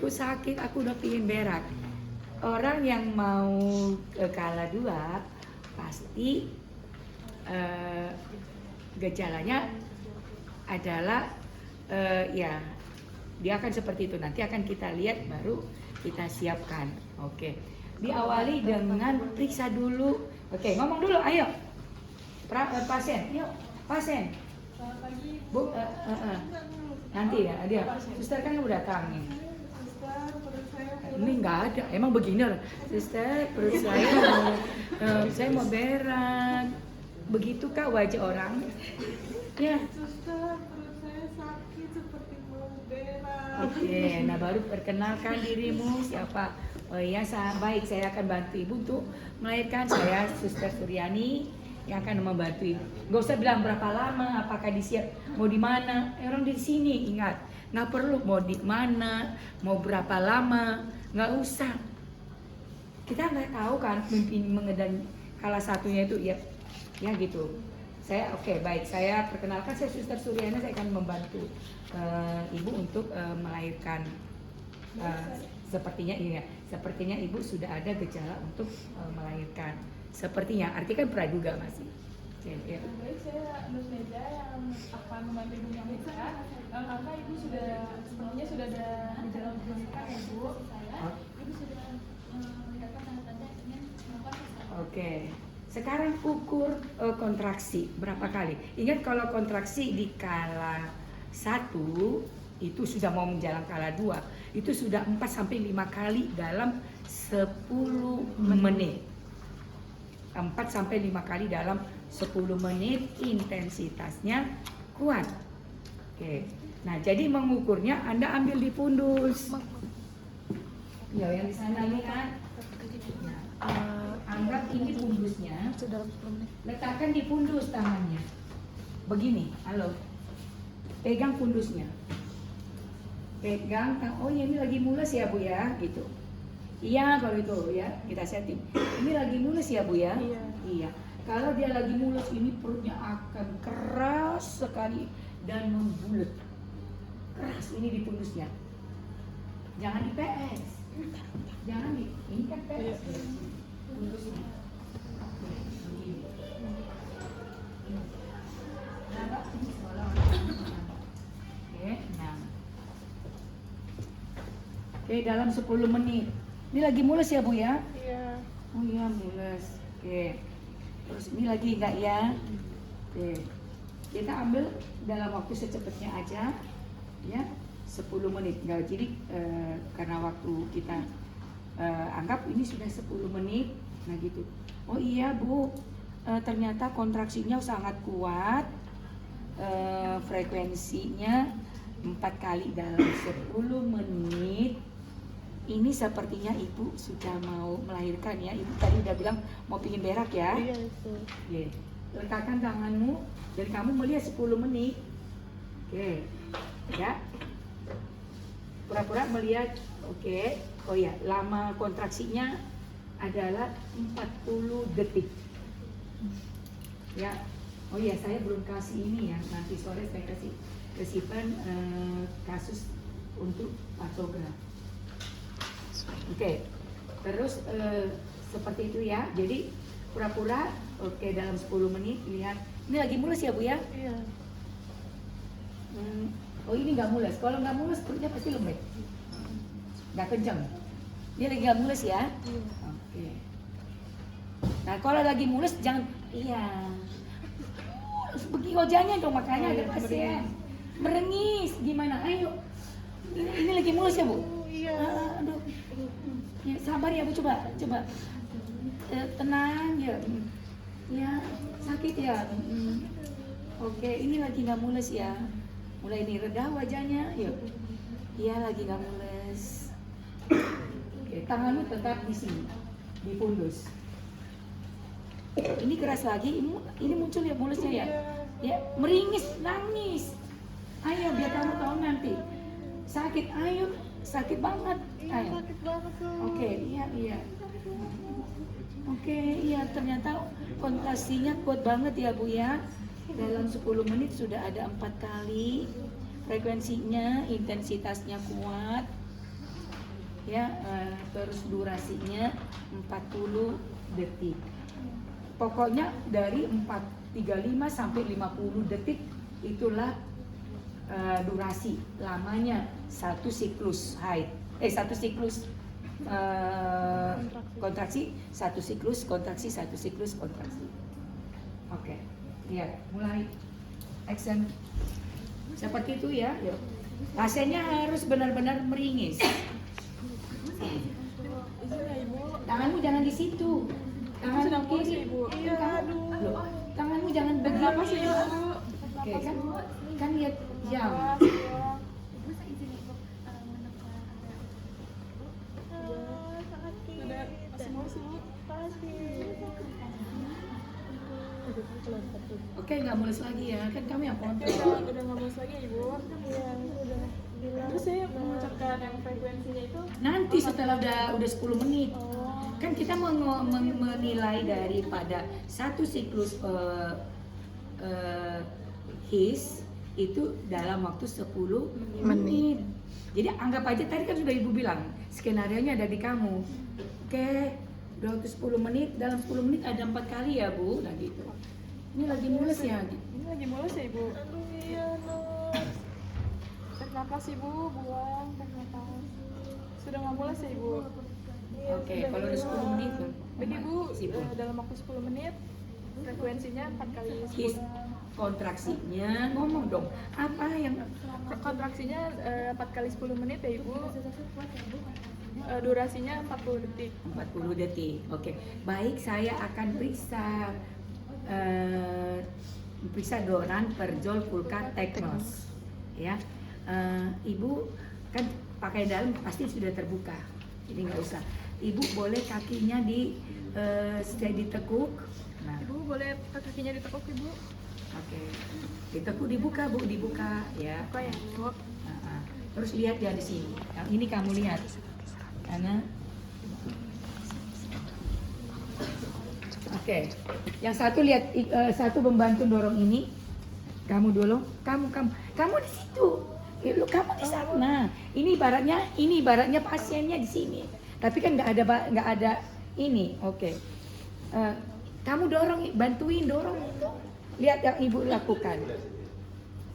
perutku sakit, aku udah pingin berak. Orang yang mau ke kala 2 pasti gejalanya adalah ya dia akan seperti itu. Nanti akan kita lihat baru kita siapkan. Oke. Diawali dengan periksa dulu. Oke, ngomong dulu, ayo. Pasien, yuk, pasien. Bu, nanti ya, dia. Suster kan udah datang nih. Ini nggak ada, emang begini loh. Suster, perut saya mau berak. Begitu kah wajah orang? Ya. Suster, perut saya sakit seperti mau berak. Oke, nah baru perkenalkan dirimu siapa? Oh iya, baik, saya akan bantu ibu untuk melahirkan. Saya Suster Suryani yang akan membantu ibu. Gak usah bilang berapa lama, apakah disiap, mau di mana. Orang di sini ingat, nggak perlu mau di mana, mau berapa lama, nggak usah. Kita nggak tahu kan mimpi mengedan salah satunya itu ya gitu. Saya baik, saya perkenalkan, saya Suster Suryani, saya akan membantu ibu untuk melahirkan. Sepertinya ibu sudah ada gejala untuk melahirkan. Sepertinya, artinya kan praduga masih. Ya. Baik, saya Nus Neza yang akan membantu ibu melahirkan. Karena ibu sepertinya sudah ada gejala untuk melahirkan ya Bu. Ibu sudah melihatkan tanda-tanda ingin melakukan. Oke. Sekarang ukur kontraksi berapa kali? Ingat kalau kontraksi di kala 1 itu sudah mau menjalan kala 2, itu sudah 4 sampai 5 kali dalam 10 menit. 4 sampai 5 kali dalam 10 menit, intensitasnya kuat. Oke. Nah, jadi mengukurnya Anda ambil di pundus. Ya, yang di sana lihat. Anggap ini pundusnya, letakkan di pundus tangannya. Begini, halo. Pegang pundusnya. Pegang, oh ya ini lagi mules ya Bu ya, gitu. Iya kalau itu ya, kita setting. Ini lagi mules ya Bu ya? Iya. Kalau dia lagi mules ini perutnya akan keras sekali dan membulet. Keras ini di pundusnya. Jangan di PS. Jangan di, ini kan PS. Pundusnya. Oke, dalam 10 menit. Ini lagi mules ya Bu ya? Iya. Oh iya mules. Oke. Terus ini lagi enggak ya? Oke. Kita ambil dalam waktu secepatnya aja ya. 10 menit. Enggak, jadi karena waktu kita anggap ini sudah 10 menit. Nah gitu. Oh iya Bu, ternyata kontraksinya sangat kuat. Frekuensinya 4 kali dalam 10 menit. Ini sepertinya ibu sudah mau melahirkan ya. Ibu tadi udah bilang mau pingin berak ya. Iya itu. Oke. Letakkan tanganmu dan kamu melihat 10 menit. Oke. Ya. Pura-pura melihat. Oke. Oh ya, lama kontraksinya adalah 40 detik. Ya. Oh ya, saya belum kasih ini ya. Nanti sore saya kasih resipan kasus untuk patograf. Oke, terus seperti itu ya. Jadi pura-pura, oke dalam 10 menit lihat. Ini lagi mules ya Bu ya? Iya. Oh ini nggak mules. Kalau nggak mules perutnya pasti lembek, nggak kencang. Dia lagi nggak mules ya? Iya. Oke. Nah kalau lagi mules jangan, iya. Begini wajahnya dong, makanya ada pasien merengis. Gimana? Ayo. Ini lagi mules ya Bu? Iya. Aduh. Ya, sabar ya Bu, coba. Tenang ya. Ya, sakit ya. Oke, ini lagi nggak mules ya. Mulai ini reda wajahnya. Yuk. Iya lagi nggak mules. Oke, tanganmu tetap di sini, di pundus. Ini keras lagi. Ini muncul ya mulesnya ya. Ya, meringis, nangis. Ayo biar kamu tahu nanti. Sakit, ayo. Sakit banget. Ayo. Sakit banget tuh. Oke, iya. Oke, iya ternyata kontrasinya kuat banget ya Bu ya. Dalam 10 menit sudah ada 4 kali. Frekuensinya, intensitasnya kuat. ya, terus durasinya 40 detik. Pokoknya dari 35 sampai 50 detik itulah durasi lamanya satu siklus haid. Satu siklus kontraksi, satu siklus kontraksi, satu siklus kontraksi. Oke, lihat, mulai action. Seperti itu ya. Yuk. Pasiennya harus benar-benar meringis. Tanganmu jangan di situ. Tangan sedang pulas kiri. ya, Ibu. Iya, loh, tanganmu jangan begini. Kenapa sih, Ibu? Oke, kan lihat jam. Oke, nggak mulus lagi ya, kan kamu yang kontrol. Udah nggak mulus lagi, Ibu. Iya, udah bilang. Terus saya mengucapkan yang frekuensinya itu Nanti setelah udah 10 menit. oh, Kan kita menilai daripada satu siklus his itu dalam waktu 10 menit. Jadi anggap aja tadi kan sudah Ibu bilang skenarionya ada di kamu. Oke, udah waktu 10 menit, dalam 10 menit ada 4 kali ya Bu, nah gitu. Ini lagi mulus ya. ini lagi mulus ya, Ibu. Aduh iya, tarik napas, Ibu, buang, tarik napas. Sudah nggak mulus ya, Ibu? Oke, kalau udah 10 menit tuh. Jadi Ibu, sibuk. dalam waktu 10 menit frekuensinya 4 kali His 10. kontraksinya ngomong dong. Apa yang Kontraksinya 4 kali 10 menit ya, Ibu. Durasinya 40 detik. 40 detik. Oke. Baik, saya akan periksa Doran Perjol Pulka Teknos. Ya. Ibu kan pakai dalam pasti sudah terbuka. Jadi nggak usah. Ibu boleh kakinya ditekuk. Nah, Ibu boleh kakinya ditekuk, Ibu? oke. Ditekuk, dibuka Bu, dibuka ya. Apa ya, Bu? Nah, terus lihat ya di sini. Yang ini kamu lihat. Karena oke. Yang satu lihat, satu membantu dorong ini. Kamu dulu. Kamu di situ. Kamu di sana. Ini ibaratnya pasiennya di sini. Tapi kan nggak ada ini. Oke. Kamu bantuin dorong itu. Lihat yang Ibu lakukan.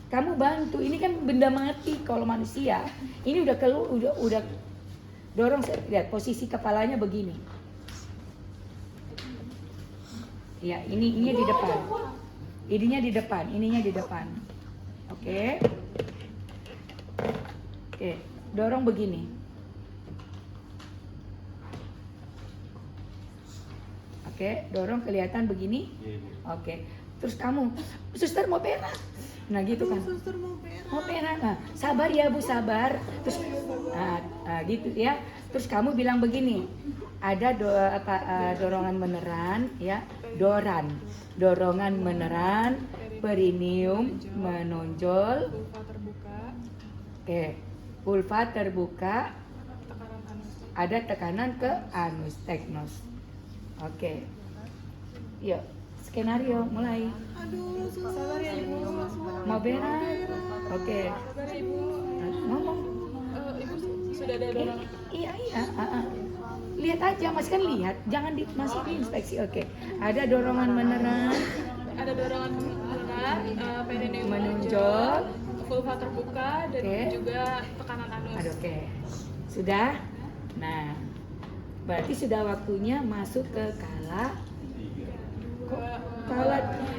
Kamu bantu. Ini kan benda mati kalau manusia. Ini udah dorong. Lihat posisi kepalanya begini. Ya, ininya di depan. Ininya di depan. Oke. Oke, dorong begini. Oke, dorong kelihatan begini. Oke. Terus kamu, suster mau berak. Nah gitu kan. Suster mau berak. Mau berak. Nah, sabar ya Bu, sabar. Terus gitu ya. Terus kamu bilang begini. Ada dorongan meneran ya. Dorongan meneran, perineum menonjol. Vulva terbuka. Oke. Vulva terbuka, Tekanan anus. ada tekanan ke anus teknos. Oke. Yuk, skenario mulai. Aduh, sabar ya, Ibu. Mau berak? Oke. Sabar ya, Ibu. Ngomong. Ibu sudah ada dorongan. Iya. Lihat aja, Mas kan lihat. Jangan masih diinspeksi. Oke. Ada dorongan meneran, Ada dorongan meneran, perineum menonjol. vulva terbuka, dan Oke. juga tekanan anus. Oke. Sudah? Nah, berarti sudah waktunya masuk ke kala.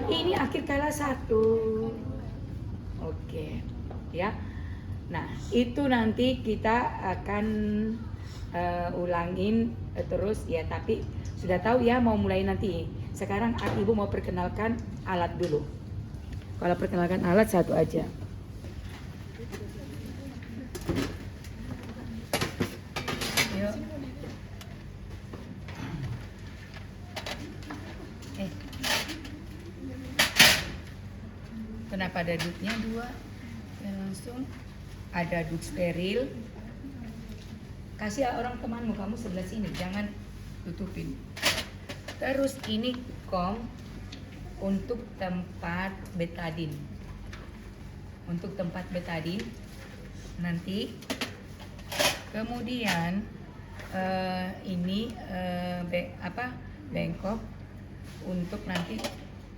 Ini akhir kala 1. Oke. Ya. Nah, itu nanti kita akan ulangin terus ya, tapi sudah tahu ya mau mulai nanti. Sekarang Ibu mau perkenalkan alat dulu. Kalau perkenalkan alat satu aja. Yuk. Kenapa ada duknya 2? Dan langsung ada duk steril. Kasih orang temanmu, kamu sebelah sini, jangan tutupin. Terus ini untuk tempat betadin. Untuk tempat betadin nanti. Kemudian ini bengkok untuk nanti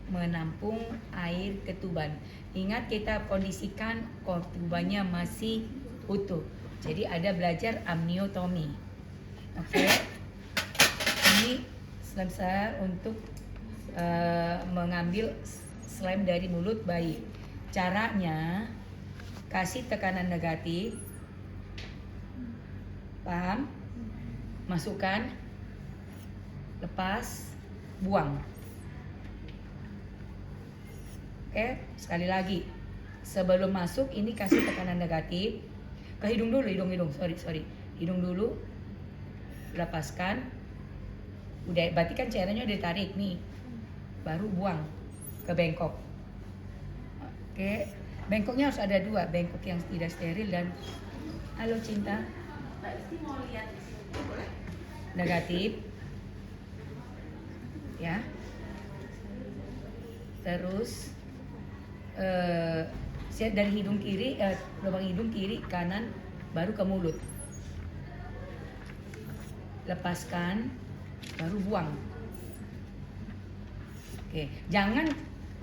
menampung air ketuban. Ingat kita kondisikan ketubannya masih utuh. Jadi ada belajar amniotomi. Oke. Ini selesai untuk mengambil slime dari mulut bayi. Caranya kasih tekanan negatif. Paham? Masukkan, lepas, buang. Oke, sekali lagi. Sebelum masuk ini kasih tekanan negatif. Ke hidung dulu, hidung. Sorry. Hidung dulu. Lepaskan. Udah, berarti kan cairannya udah ditarik nih. Baru buang ke bengkok. Oke, bengkoknya harus ada 2, bengkok yang tidak steril dan halo cinta. Mbak Isti mau lihat di sini, boleh? Negatif. Ya. Terus dari hidung kiri, lubang hidung kiri, kanan, baru ke mulut. Lepaskan, baru buang. Oke, jangan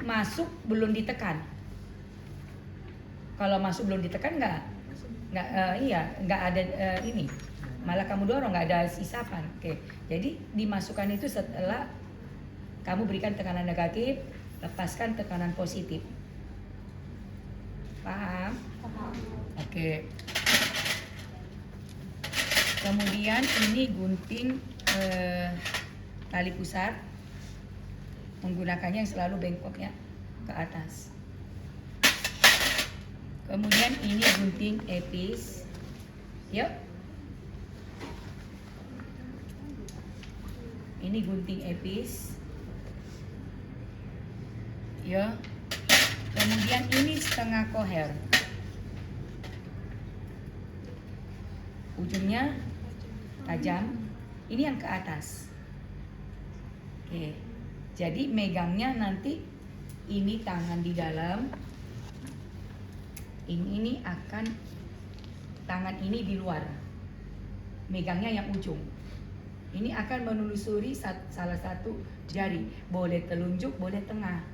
masuk belum ditekan. Kalau masuk belum ditekan nggak ada ini. Malah kamu dorong, nggak ada isapan. Oke, jadi dimasukkan itu setelah kamu berikan tekanan negatif, lepaskan tekanan positif. Paham? Paham. Oke. Kemudian ini gunting tali pusar, menggunakannya yang selalu bengkoknya ke atas. Kemudian ini gunting epis. Yuk. Ini gunting epis. Ya. Kemudian ini setengah koher. Ujungnya tajam. Ini yang ke atas. Oke. Jadi megangnya nanti ini tangan di dalam. Ini akan tangan ini di luar. Megangnya yang ujung. Ini akan menelusuri salah satu jari. Boleh telunjuk, boleh tengah.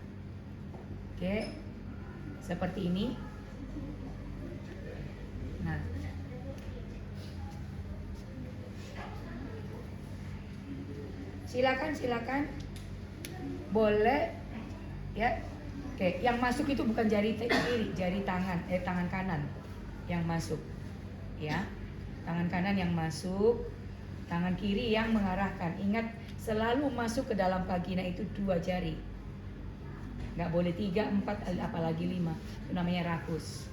Oke. Seperti ini. Nah. Silakan. Boleh ya. Oke, yang masuk itu bukan jari kiri, jari tangan kanan yang masuk. Ya. Tangan kanan yang masuk, tangan kiri yang mengarahkan. Ingat, selalu masuk ke dalam vagina itu 2 jari. Nggak boleh 3, 4, apalagi 5. Itu namanya rakus.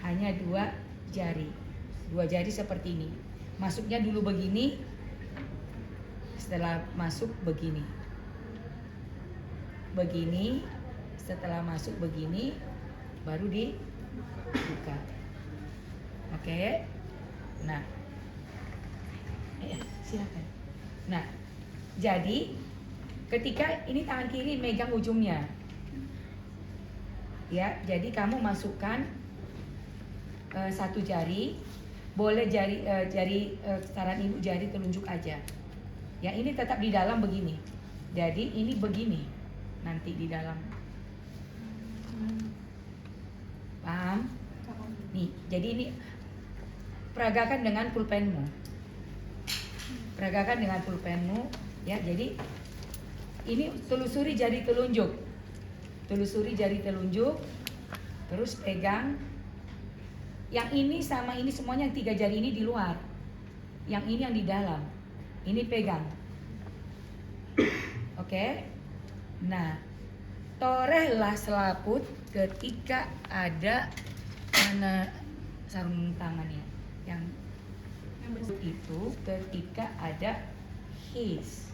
Hanya 2 jari. 2 jari seperti ini. Masuknya dulu begini. Setelah masuk begini. Begini. Setelah masuk begini, baru dibuka. Oke. Nah. Silakan. Nah, jadi ketika ini tangan kiri megang ujungnya. Ya, jadi kamu masukkan 1 jari, boleh jari saran ibu jari telunjuk aja. Ya, ini tetap di dalam begini. Jadi ini begini nanti di dalam. Paham? Nih, jadi ini peragakan dengan pulpenmu. Peragakan dengan pulpenmu, ya. Jadi ini telusuri jari telunjuk. Telusuri jari telunjuk. Terus pegang. Yang ini sama ini semuanya, yang 3 jari ini di luar. Yang ini yang di dalam. Ini pegang. Oke. Nah, torehlah selaput ketika ada mana sarung tangannya yang itu ketika ada his.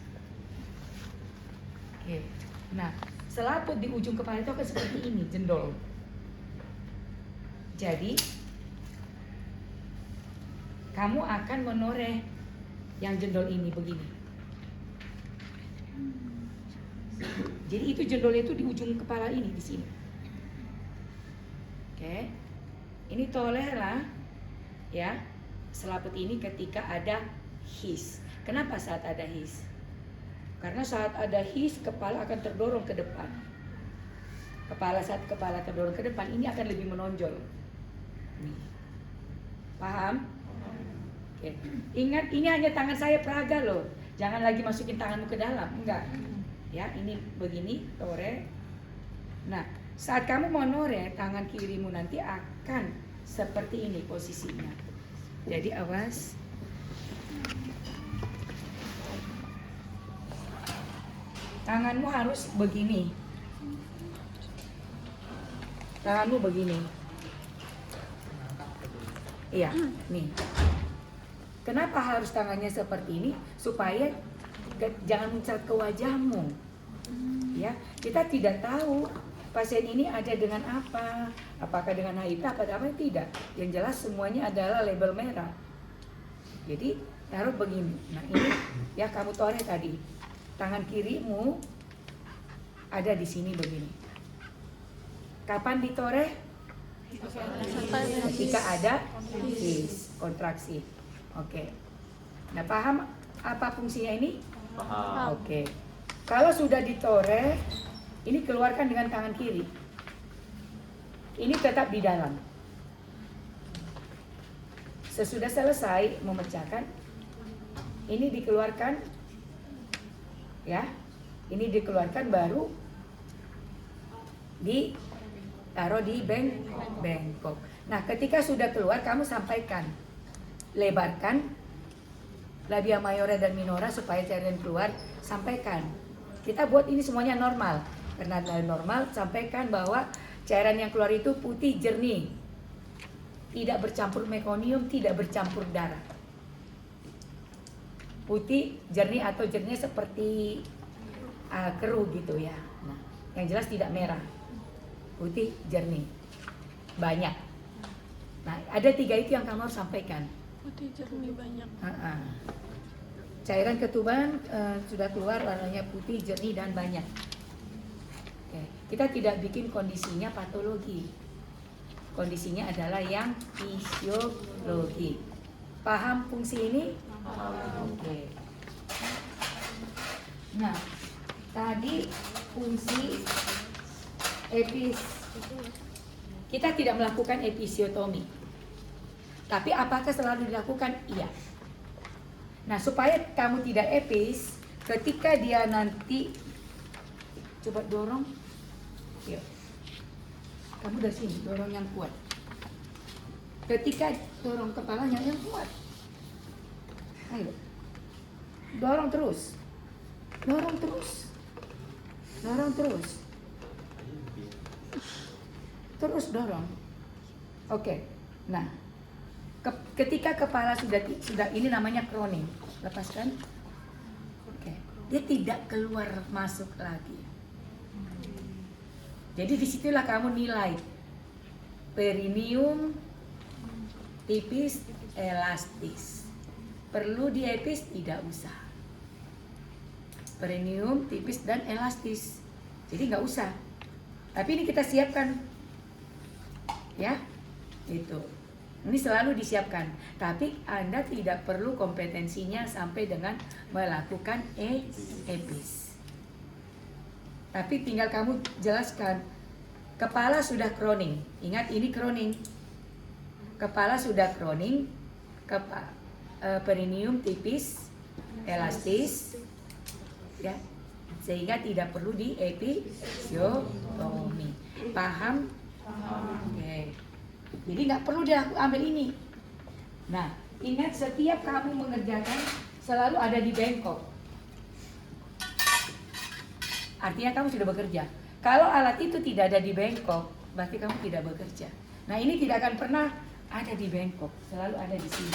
Oke. Nah, selaput di ujung kepala itu akan seperti ini, jendol. Jadi kamu akan menoreh yang jendol ini begini. Jadi itu jendolnya itu di ujung kepala ini, di sini. Oke. Ini tolehlah ya selaput ini ketika ada his. Kenapa saat ada his? Karena saat ada his, kepala akan terdorong ke depan. Saat kepala terdorong ke depan, ini akan lebih menonjol. Nih. Paham? Oke. Ingat, ini hanya tangan saya peraga loh. Jangan lagi masukin tanganmu ke dalam, enggak. Ya, ini begini, tore. Nah, saat kamu mau nore, tangan kirimu nanti akan seperti ini posisinya. Jadi awas. Tanganmu harus begini. Tanganmu begini. Iya, nih. Kenapa harus tangannya seperti ini? Supaya jangan mencret ke wajahmu. Ya, kita tidak tahu pasien ini ada dengan apa. Apakah dengan HIV atau apa? Tidak. Yang jelas semuanya adalah label merah. Jadi taruh begini. Nah ini ya kamu tore tadi. Tangan kirimu ada di sini begini. Kapan ditore? Ketika ada his, kontraksi. Oke. Nah paham apa fungsinya ini? Paham. Oke. Kalau sudah ditore, ini keluarkan dengan tangan kiri. Ini tetap di dalam. Sesudah selesai memecahkan, ini dikeluarkan, ya. Ini dikeluarkan baru ditaruh di bengkok. Nah, ketika sudah keluar, kamu sampaikan, lebarkan labia mayora dan minora supaya cairan keluar. Sampaikan. Kita buat ini semuanya normal. Karena normal, sampaikan bahwa cairan yang keluar itu putih jernih, tidak bercampur mekonium, tidak bercampur darah. Putih jernih atau jernih seperti keruh gitu ya. Nah, yang jelas tidak merah, putih jernih, banyak. Nah, ada 3 itu yang kamu harus sampaikan. Putih jernih banyak. Cairan ketuban sudah keluar, warnanya putih jernih dan banyak. Oke. Kita tidak bikin kondisinya patologi. Kondisinya adalah yang fisiologi. Paham fungsi ini? Oke. Nah, tadi fungsi kita tidak melakukan episiotomi. Tapi apakah selalu dilakukan? Iya. Nah, supaya kamu tidak epis, ketika dia nanti coba dorong, yuk. Kamu dari sini dorong yang kuat. Ketika dorong kepalanya yang kuat, ayo, dorong terus, dorong terus, dorong terus, terus dorong. Oke, nah. Ketika kepala sudah ini namanya crowning, lepaskan. Oke, dia tidak keluar masuk lagi. Jadi disitulah kamu nilai perineum tipis elastis. Perlu diepis? Tidak usah. Perineum tipis dan elastis. Jadi nggak usah. Tapi ini kita siapkan, ya, itu. Ini selalu disiapkan, tapi Anda tidak perlu kompetensinya sampai dengan melakukan epis. Tapi tinggal kamu jelaskan, kepala sudah crowning. Ingat ini crowning. Kepala sudah crowning, perineum tipis, elastis, ya, sehingga tidak perlu di episiotomi. Paham? Oke. Jadi nggak perlu ambil ini. Nah, ingat setiap kamu mengerjakan selalu ada di bengkok. Artinya kamu sudah bekerja. Kalau alat itu tidak ada di bengkok, berarti kamu tidak bekerja. Nah, ini tidak akan pernah ada di bengkok, selalu ada di sini.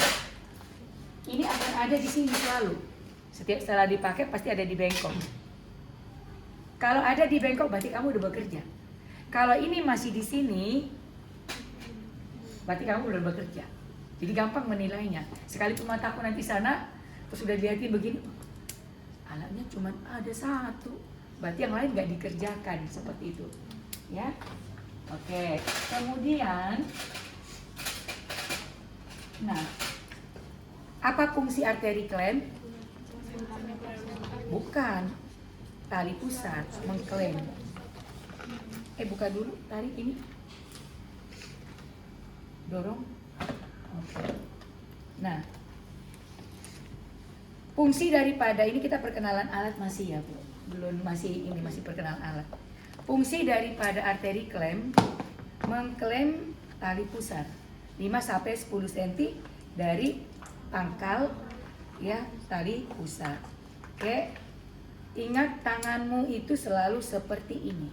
Ini akan ada di sini selalu. Setiap setelah dipakai pasti ada di bengkok. Kalau ada di bengkok berarti kamu udah bekerja. Kalau ini masih di sini, berarti kamu udah bekerja. Jadi gampang menilainya. Sekalipun mataku nanti sana, terus udah dilihatin begini, alatnya cuma ada 1, berarti yang lain nggak dikerjakan, seperti itu, ya. Oke. Kemudian, nah, Apa fungsi arteri klem? Bukan. Tali pusat mengklem. Buka dulu, tarik ini. Dorong. Oke. Nah, fungsi daripada ini kita perkenalan alat masih ya, Bu. Belum, masih perkenalan alat. Fungsi daripada arteri klem mengklem tali pusat 5 sampai 10 cm dari pangkal ya tali pusat. Oke. Ingat tanganmu itu selalu seperti ini.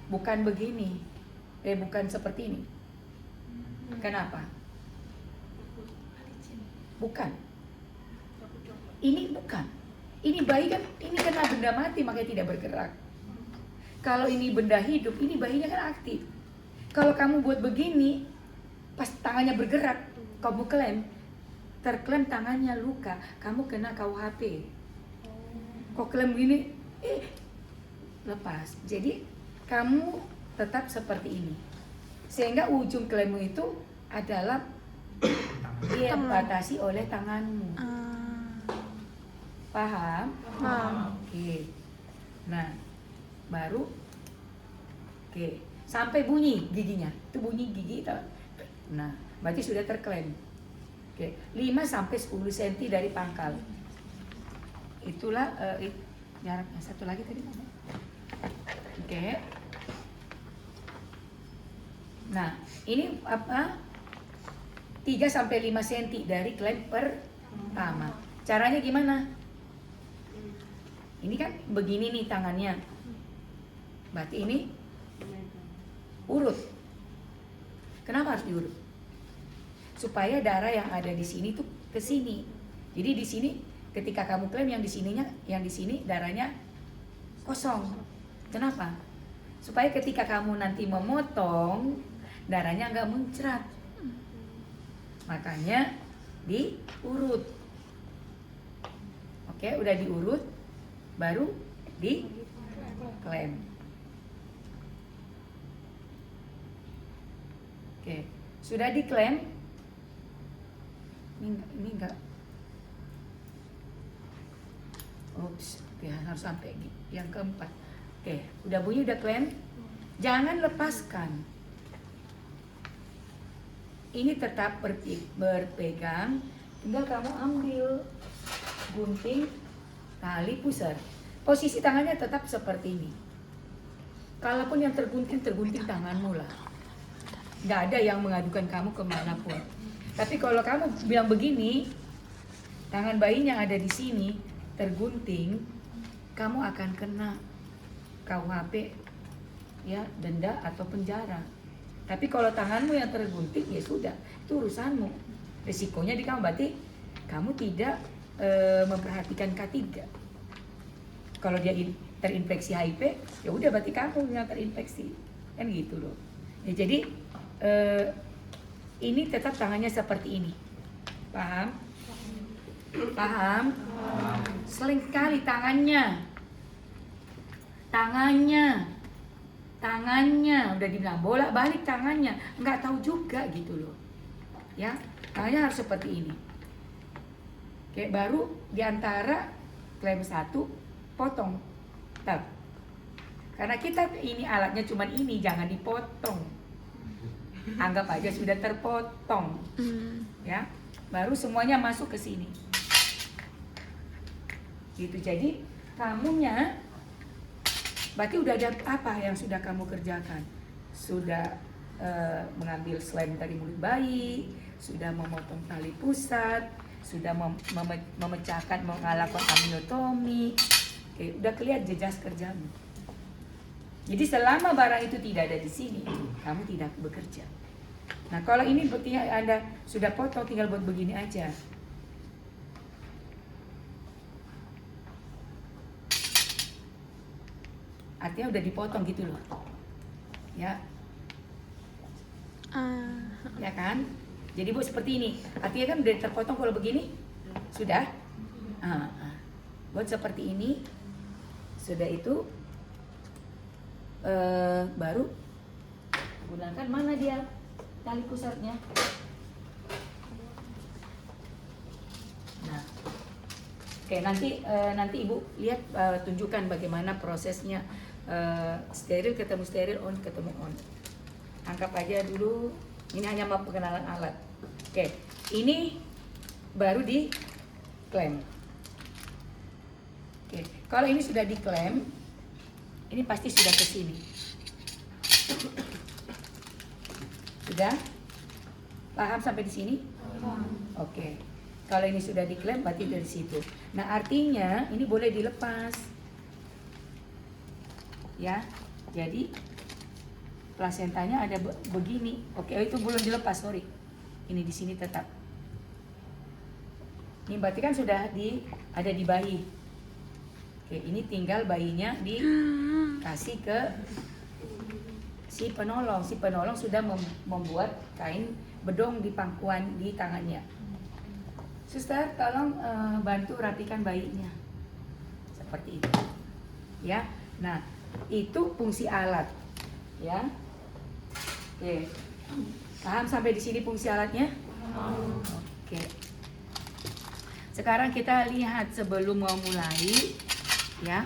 Bukan begini. Bukan seperti ini. Kenapa? Bukan. Ini bukan. Ini bayi kan, ini kena benda mati makanya tidak bergerak. Kalau ini benda hidup, ini bayinya kan aktif. Kalau kamu buat begini, pas tangannya bergerak, kamu klem, terklem tangannya luka, kamu kena KUHP. Kok klem begini, lepas. Jadi kamu tetap seperti ini. Sehingga ujung klemmu itu adalah dibatasi oleh tanganmu. Paham? Oke. Nah, baru oke, sampai bunyi giginya. Itu bunyi gigi itu. Nah, berarti sudah terklem. Oke, 5 sampai 10 cm dari pangkal. Itulah jaraknya. Satu lagi tadi mana? Oke. Nah, ini apa? 3 sampai 5 cm dari klem pertama. Caranya gimana? Ini kan begini nih tangannya. Berarti ini urut. Kenapa harus diurut? Supaya darah yang ada di sini tuh ke sini. Jadi di sini ketika kamu klem yang di sininya, yang di sini darahnya kosong. Kenapa? Supaya ketika kamu nanti memotong, darahnya nggak muncrat. Makanya diurut. Oke, udah diurut, baru diklem. Oke, sudah diklem. Ini enggak. Ups, oke, harus sampai yang keempat. Oke, udah bunyi, udah klem. Jangan lepaskan. Ini tetap berpegang. Tinggal kamu ambil gunting tali pusar. Posisi tangannya tetap seperti ini. Kalaupun yang tergunting tanganmu lah. Nggak ada yang mengadukan kamu kemanapun. Tapi kalau kamu bilang begini, tangan bayinya ada di sini, tergunting, kamu akan kena KUHP, ya, denda atau penjara. Tapi kalau tanganmu yang tergunting, ya sudah, itu urusanmu. Risikonya di kamu, berarti kamu tidak memperhatikan K3. Kalau dia terinfeksi HIV, ya udah berarti kamu yang terinfeksi, kan gitu loh. Ya, jadi ini tetap tangannya seperti ini, paham? Paham? Seringkali tangannya udah dibilang bolak-balik tangannya, nggak tahu juga gitu loh, ya. Tangannya harus seperti ini. Oke, baru diantara klem 1 potong, tab. Karena kita ini alatnya cuman ini, jangan dipotong. Anggap aja sudah terpotong, ya. Baru semuanya masuk ke sini. Gitu, jadi kamunya berarti udah ada apa yang sudah kamu kerjakan? Sudah mengambil slime dari mulut bayi, sudah memotong tali pusat, sudah memecahkan, melakukan amniotomi. Oke, udah kelihatan jejas kerjamu. Jadi selama barang itu tidak ada di sini, kamu tidak bekerja. Nah, kalau ini buktinya Anda sudah potong, tinggal buat begini aja. Artinya udah dipotong gitu loh, ya, ya kan? Jadi Bu seperti ini, artinya kan udah terpotong. Kalau begini sudah, buat seperti ini, sudah itu baru gunakan mana dia tali pusatnya, Oke, nanti Ibu lihat tunjukkan bagaimana prosesnya steril ketemu steril, on ketemu on. Anggap aja dulu ini hanya mau pengenalan alat. Oke, ini baru di klem. Oke, kalau ini sudah diklem, ini pasti sudah ke sini. Sudah? Paham sampai di sini? Oke. Kalau ini sudah diklem berarti dari situ. Nah, artinya ini boleh dilepas. Ya. Jadi plasentanya ada begini. Oke, itu belum dilepas, sorry. Ini di sini tetap. Ini berarti kan sudah ada di bayi. Oke, ini tinggal bayinya dikasih ke si penolong. Si penolong sudah membuat kain bedong di pangkuan di tangannya. Suster, tolong bantu rapikan bayinya. Seperti itu. Ya. Nah, itu fungsi alat. Ya. Oke. Paham sampai di sini fungsi alatnya? Oke. Sekarang kita lihat sebelum mau mulai, ya.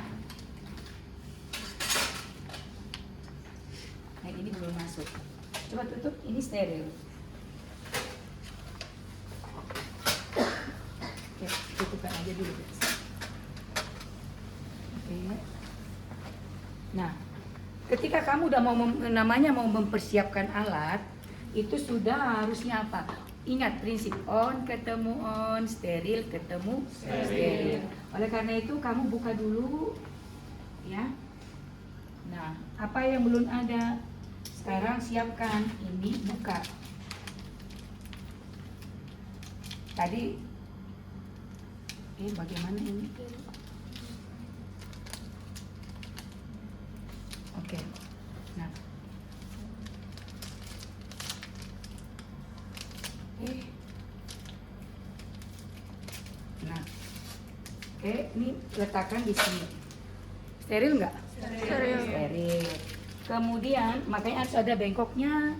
Nah, ini belum masuk. Coba tutup, ini steril. Oke, tutupkan aja dulu. Oke. Nah, ketika kamu udah mau mempersiapkan alat, itu sudah harusnya apa? Ingat prinsip on ketemu on, steril ketemu steril. Oleh karena itu kamu buka dulu, ya. Nah, apa yang belum ada? Sekarang siapkan ini, buka. Tadi bagaimana ini? Oke. Nah. Nah. Oke, ini letakkan di sini. Steril nggak? Steril. Steril. Kemudian, makanya harus ada bengkoknya.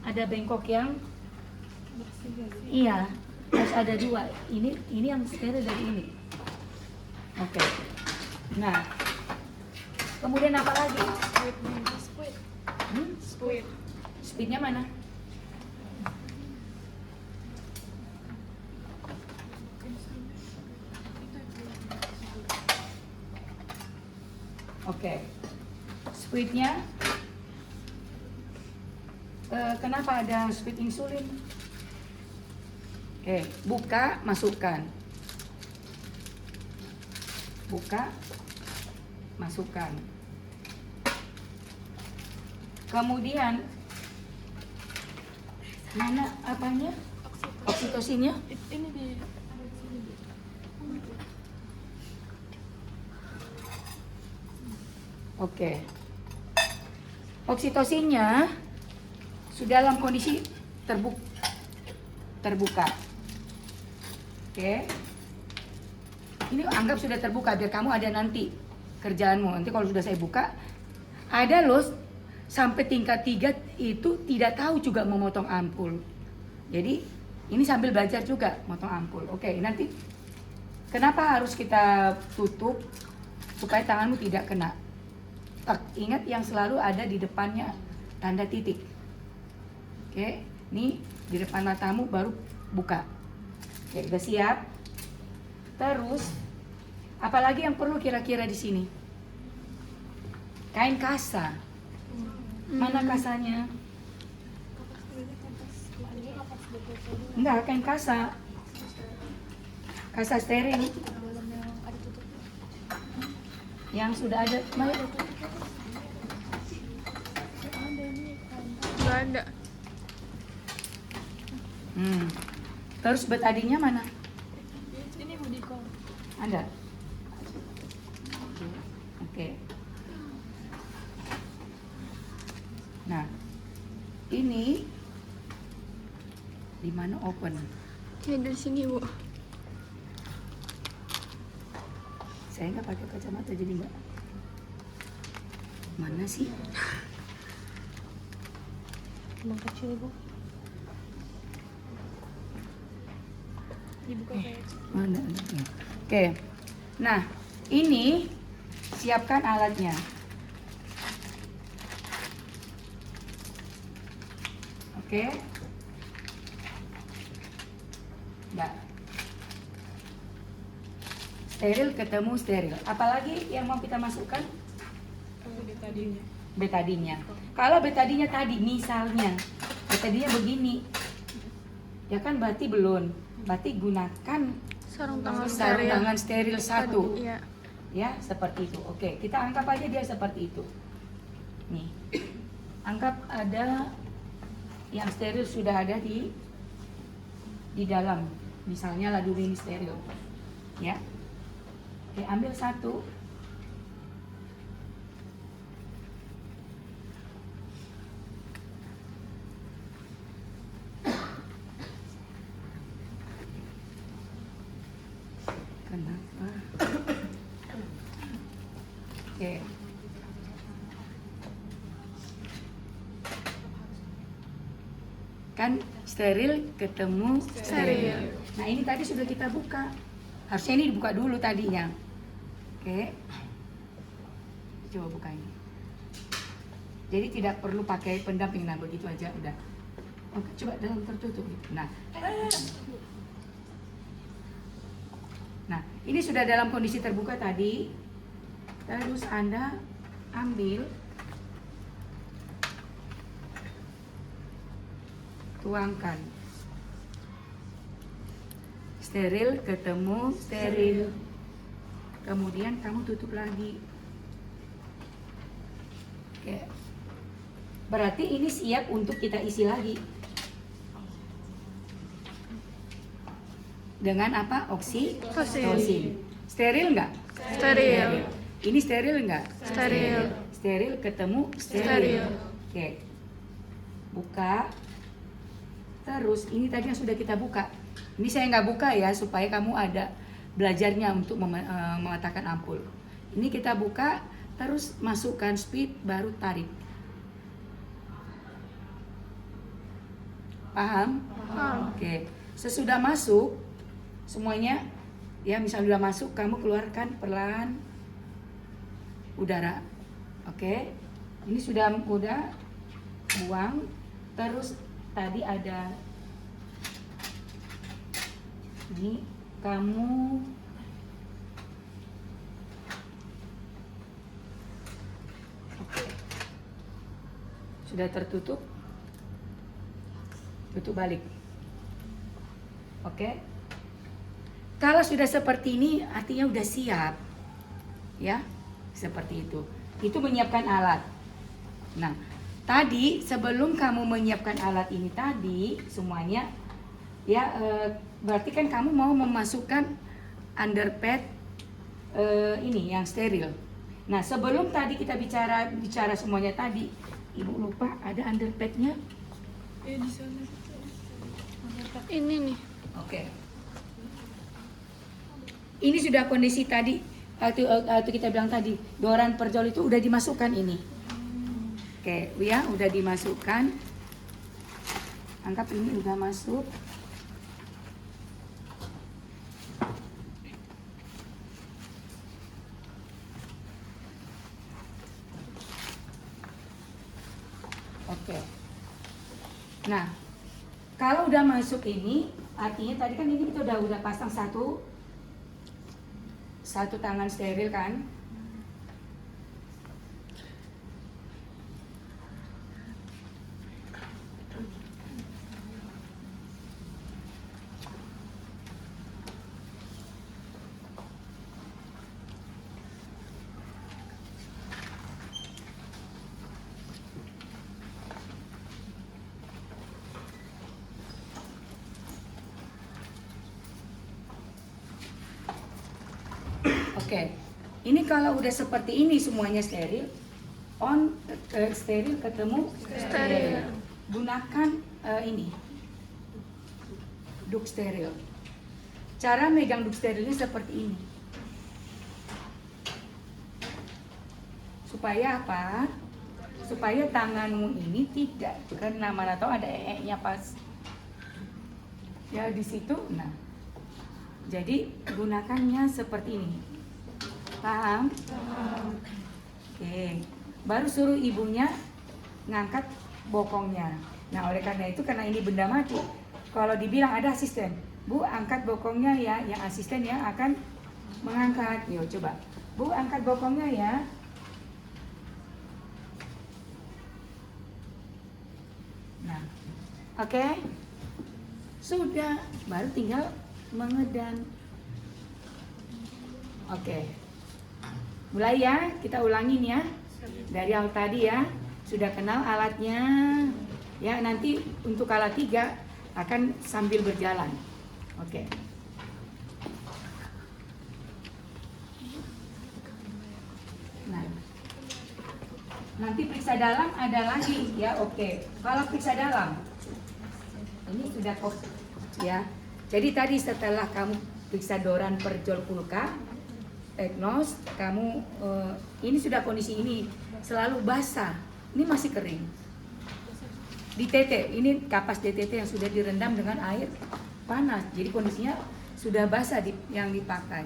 Ada bengkok yang iya, harus ada dua. Ini yang steril dari ini. Oke. Nah, kemudian apa lagi? Squid. Speednya mana? Oke. Speednya. Kenapa ada speed insulin? Oke, buka, masukkan. Buka, masukkan. Kemudian mana apanya? Oksitosinnya? Ini di Oke. Oksitosinnya sudah dalam kondisi terbuka. Oke. Ini anggap sudah terbuka biar kamu ada nanti kerjaanmu. Nanti kalau sudah saya buka, ada loh sampai tingkat 3 itu tidak tahu juga memotong ampul. Jadi ini sambil belajar juga motong ampul. Oke, nanti kenapa harus kita tutup supaya tanganmu tidak kena? Ingat yang selalu ada di depannya tanda titik. Oke, ini di depan matamu baru buka. Oke, udah siap. Terus, apalagi yang perlu kira-kira di sini? Kain kasa. Mana kasanya? Enggak, kain kasa. Kasa steril. Yang sudah ada. nggak ada. Terus betadinnya mana? Ini Budiko. Ada. Oke. Nah, ini di mana open? Ini dari sini, Bu. Saya nggak pakai kacamata jadi nggak. Mana sih? Emang kecil, Bu. Dibuka kayak Mana? Oke. Nah, ini siapkan alatnya. Oke. Nah. Steril ketemu steril. Apalagi yang mau kita masukkan? tadinya. Betadinnya. Kalau betadinnya tadi misalnya betadinnya begini, ya kan berarti belum. Berarti gunakan Sarung tangan sarung steril. tangan steril 1. Iya. Ya, seperti itu. Oke, kita anggap aja dia seperti itu. Nih. Anggap ada yang steril sudah ada di dalam. Misalnya ladu ini steril. Ya. Oke, ambil 1. Kenapa? Oke. Kan steril ketemu steril. Nah, ini tadi sudah kita buka. Harusnya ini dibuka dulu tadinya. Oke. Coba buka ini. Jadi tidak perlu pakai pendamping, nah begitu aja udah. Oke, coba dalam tertutup. Nah, ini sudah dalam kondisi terbuka tadi. Terus Anda ambil, tuangkan. Steril ketemu steril. Kemudian kamu tutup lagi. Oke. Berarti ini siap untuk kita isi lagi. Dengan apa? Oksitosin. Steril nggak? Steril. Ini steril nggak? Steril. Steril ketemu steril. Oke. Buka. Terus ini tadi yang sudah kita buka. Ini saya nggak buka ya supaya kamu ada belajarnya untuk mematakan ampul. Ini kita buka, terus masukkan speed, baru tarik. Paham? Paham. Oke. Sesudah masuk semuanya, ya misalnya sudah masuk, kamu keluarkan perlahan udara. Oke. Ini sudah buang. Terus tadi ada ini kamu oke. Sudah tertutup. Tutup balik. Oke. Kalau sudah seperti ini artinya udah siap. Ya. Seperti itu. Itu menyiapkan alat. Nah, tadi sebelum kamu menyiapkan alat ini tadi semuanya ya berarti kan kamu mau memasukkan underpad ini yang steril. Nah, sebelum tadi kita bicara semuanya tadi, Ibu lupa ada underpadnya. Di sana. Ini nih. Oke. Ini sudah kondisi tadi waktu kita bilang tadi Doran perjol itu udah dimasukkan ini. Oke, ya udah dimasukkan. Anggap ini udah masuk. Oke. Nah, kalau udah masuk ini, artinya tadi kan ini kita udah pasang satu tangan steril kan? Oke, ini kalau udah seperti ini semuanya steril, steril ketemu Steril. Gunakan ini duk steril. Cara megang duk sterilnya seperti ini. Supaya apa? Supaya tanganmu ini tidak kena, mana tahu ada nya pas. Ya di situ, nah Jadi gunakannya seperti ini. Paham? Oke. Baru suruh ibunya ngangkat bokongnya. Nah, oleh karena itu, karena ini benda mati, kalau dibilang ada asisten, Bu, angkat bokongnya ya, yang asisten yang akan mengangkat. Yuk, coba. Bu, angkat bokongnya ya. Nah, oke. Sudah, baru tinggal mengedang. Oke. Mulai ya, kita ulangin ya. Dari yang tadi ya, sudah kenal alatnya. Ya, nanti untuk alat 3 akan sambil berjalan. Oke. Nah, nanti periksa dalam ada lagi ya. Oke. Kalau periksa dalam, ini sudah kok ya. Jadi tadi setelah kamu periksa Doran per Joule pulka, Teknos, kamu ini sudah kondisi ini selalu basah. Ini masih kering. Di TT, ini kapas DTT yang sudah direndam dengan air panas. Jadi kondisinya sudah basah yang dipakai.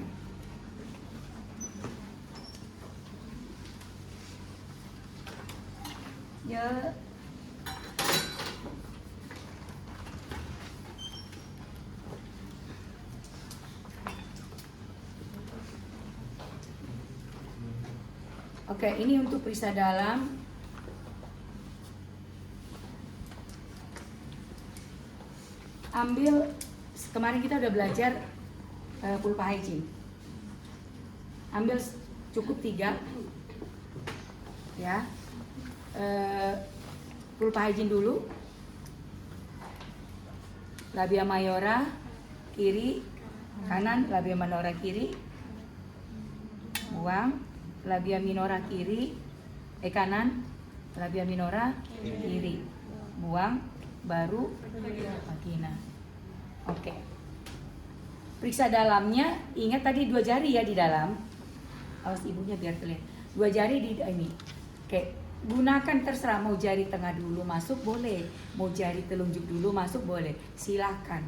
Ya. Oke, ini untuk periksa dalam. Ambil, kemarin kita udah belajar pulpa hygiene. Ambil cukup 3 ya. Pulpa hygiene dulu. Labia mayora kiri, kanan, labia minora kiri. Buang. Labia minora kiri, kanan, labia minora kiri. Buang, baru vagina. Oke. Periksa dalamnya, ingat tadi 2 jari ya di dalam. Awas ibunya biar terlihat. 2 jari di ini. Oke. Gunakan terserah, mau jari tengah dulu masuk boleh, mau jari telunjuk dulu masuk boleh. Silakan.